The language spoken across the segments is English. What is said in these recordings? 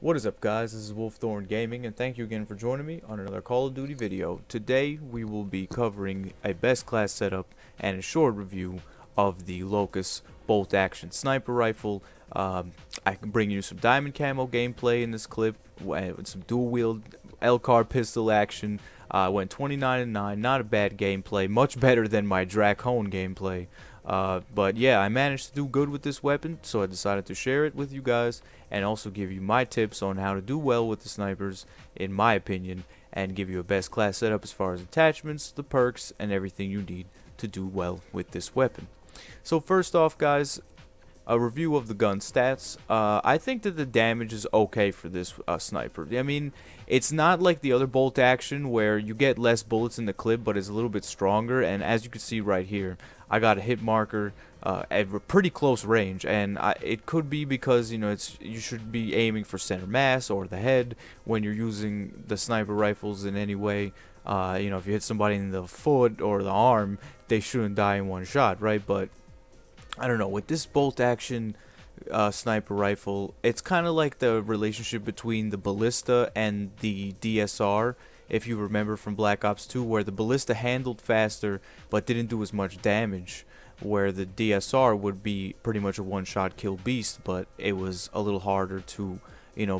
What is up, guys? This is Wolfthorne Gaming, and thank you again for joining me on another Call of Duty video. Today we will be covering a best class setup and a short review of the Locus bolt action sniper rifle. I can bring you some diamond camo gameplay in this clip with some dual wield L-car pistol action. Went 29 and 9, not a bad gameplay, much better than my Dracone gameplay. But yeah, I managed to do good with this weapon, so I decided to share it with you guys and also give you my tips on how to do well with the snipers, in my opinion, and give you a best class setup as far as attachments, the perks, and everything you need to do well with this weapon. So first off, guys, a review of the gun stats. I think that the damage is okay for this sniper. I mean, it's not like the other bolt action where you get less bullets in the clip, but it's a little bit stronger. And as you can see right here, I got a hit marker at a pretty close range, and it could be because you should be aiming for center mass or the head when you're using the sniper rifles in any way. If you hit somebody in the foot or the arm, they shouldn't die in one shot, right? But I don't know, with this bolt action sniper rifle, it's kind of like the relationship between the ballista and the DSR, if you remember from Black Ops 2, where the ballista handled faster but didn't do as much damage, where the DSR would be pretty much a one-shot kill beast, but it was a little harder to,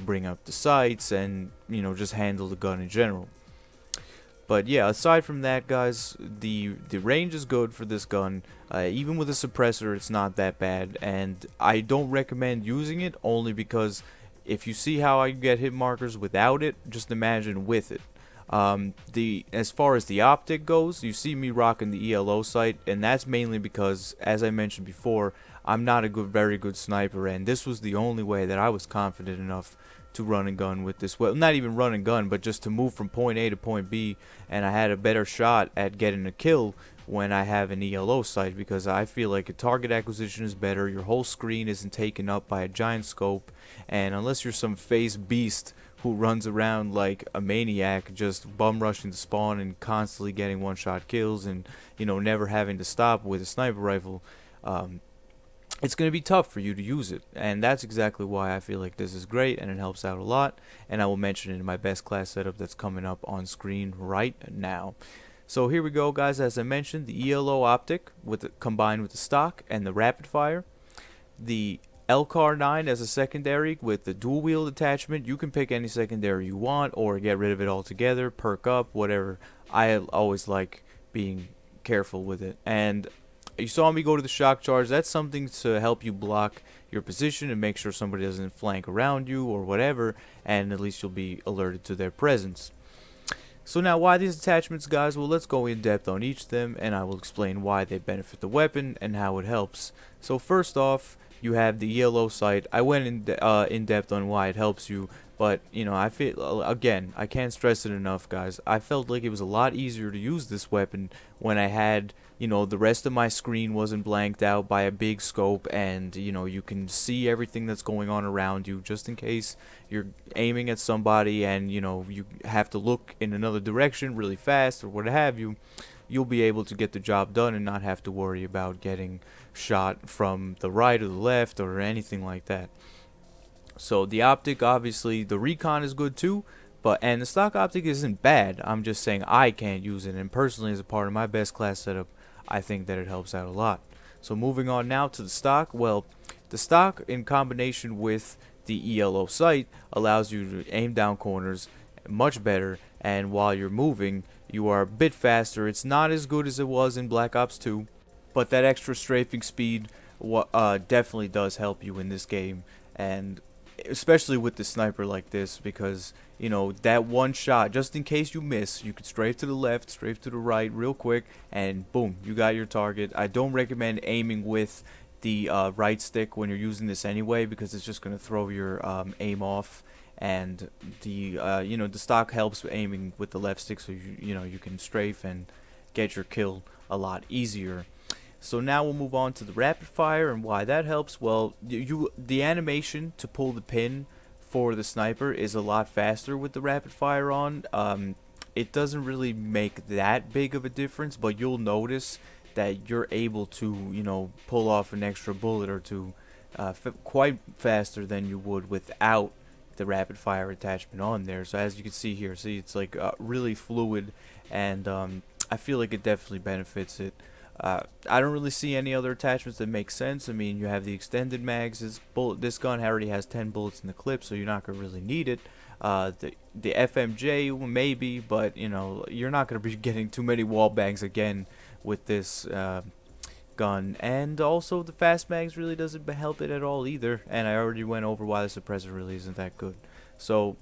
bring up the sights and, just handle the gun in general. But yeah, aside from that, guys, the range is good for this gun. Even with a suppressor, it's not that bad, and I don't recommend using it only because if you see how I get hit markers without it, just imagine with it. As far as the optic goes, you see me rocking the ELO sight, and that's mainly because, as I mentioned before, I'm not a very good sniper, and this was the only way that I was confident enough to run and gun with this. Well, not even run and gun, but just to move from point A to point B, and I had a better shot at getting a kill when I have an ELO sight, because I feel like a target acquisition is better. Your whole screen isn't taken up by a giant scope, and unless you're some phase beast who runs around like a maniac, just bum rushing the spawn and constantly getting one-shot kills, and never having to stop with a sniper rifle, it's going to be tough for you to use it. And that's exactly why I feel like this is great and it helps out a lot, and I will mention it in my best class setup that's coming up on screen right now. So here we go, guys. As I mentioned, the ELO optic combined with the stock and the rapid fire, the LCAR 9 as a secondary with the dual wield attachment. You can pick any secondary you want or get rid of it altogether, perk up, whatever. I always like being careful with it. And you saw me go to the shock charge. That's something to help you block your position and make sure somebody doesn't flank around you or whatever, and at least you'll be alerted to their presence. So now, why these attachments, guys? Well, let's go in depth on each of them, and I will explain why they benefit the weapon and how it helps. So first off, you have the ELO sight. I went in depth on why it helps you, but I feel, again, I can't stress it enough, guys. I felt like it was a lot easier to use this weapon when I had the rest of my screen wasn't blanked out by a big scope, and you can see everything that's going on around you, just in case you're aiming at somebody and you have to look in another direction really fast or what have you. You'll be able to get the job done and not have to worry about getting shot from the right or the left or anything like that. So the optic, obviously, the recon is good too, and the stock optic isn't bad. I'm just saying I can't use it, and personally, as a part of my best class setup, I think that it helps out a lot. So moving on now to the stock. Well, the stock in combination with the ELO sight allows you to aim down corners much better, and while you're moving, you are a bit faster. It's not as good as it was in Black Ops 2, but that extra strafing speed definitely does help you in this game, and especially with the sniper like this, because that one shot, just in case you miss, you could strafe to the left, strafe to the right real quick, and boom, you got your target. I don't recommend aiming with the right stick when you're using this anyway, because it's just going to throw your aim off, and the stock helps with aiming with the left stick, so you can strafe and get your kill a lot easier. So now we'll move on to the rapid fire and why that helps. Well, the animation to pull the pin for the sniper is a lot faster with the rapid fire on. It doesn't really make that big of a difference, but you'll notice that you're able to pull off an extra bullet or two quite faster than you would without the rapid fire attachment on there. So as you can see here, see it's like really fluid, and I feel like it definitely benefits it. I don't really see any other attachments that make sense. I mean, you have the extended mags. This gun already has 10 bullets in the clip, so you're not gonna really need it. The FMJ maybe, but you know you're not gonna be getting too many wall bangs again with this gun. And also the fast mags really doesn't help it at all either. And I already went over why the suppressor really isn't that good. So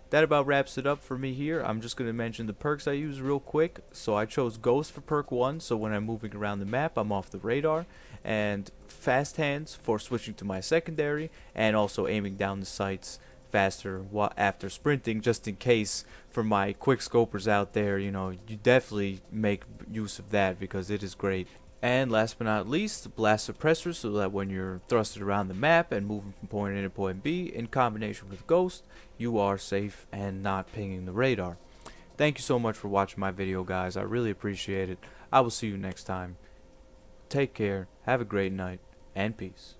that about wraps it up for me here. I'm just going to mention the perks I use real quick. So I chose Ghost for perk 1, so when I'm moving around the map I'm off the radar, and Fast Hands for switching to my secondary, and also aiming down the sights faster after sprinting, just in case for my quick scopers out there. You know, you definitely make use of that because it is great. And last but not least, blast suppressors, so that when you're thrusted around the map and moving from point A to point B in combination with Ghost, you are safe and not pinging the radar. Thank you so much for watching my video, guys. I really appreciate it. I will see you next time. Take care, have a great night, and peace.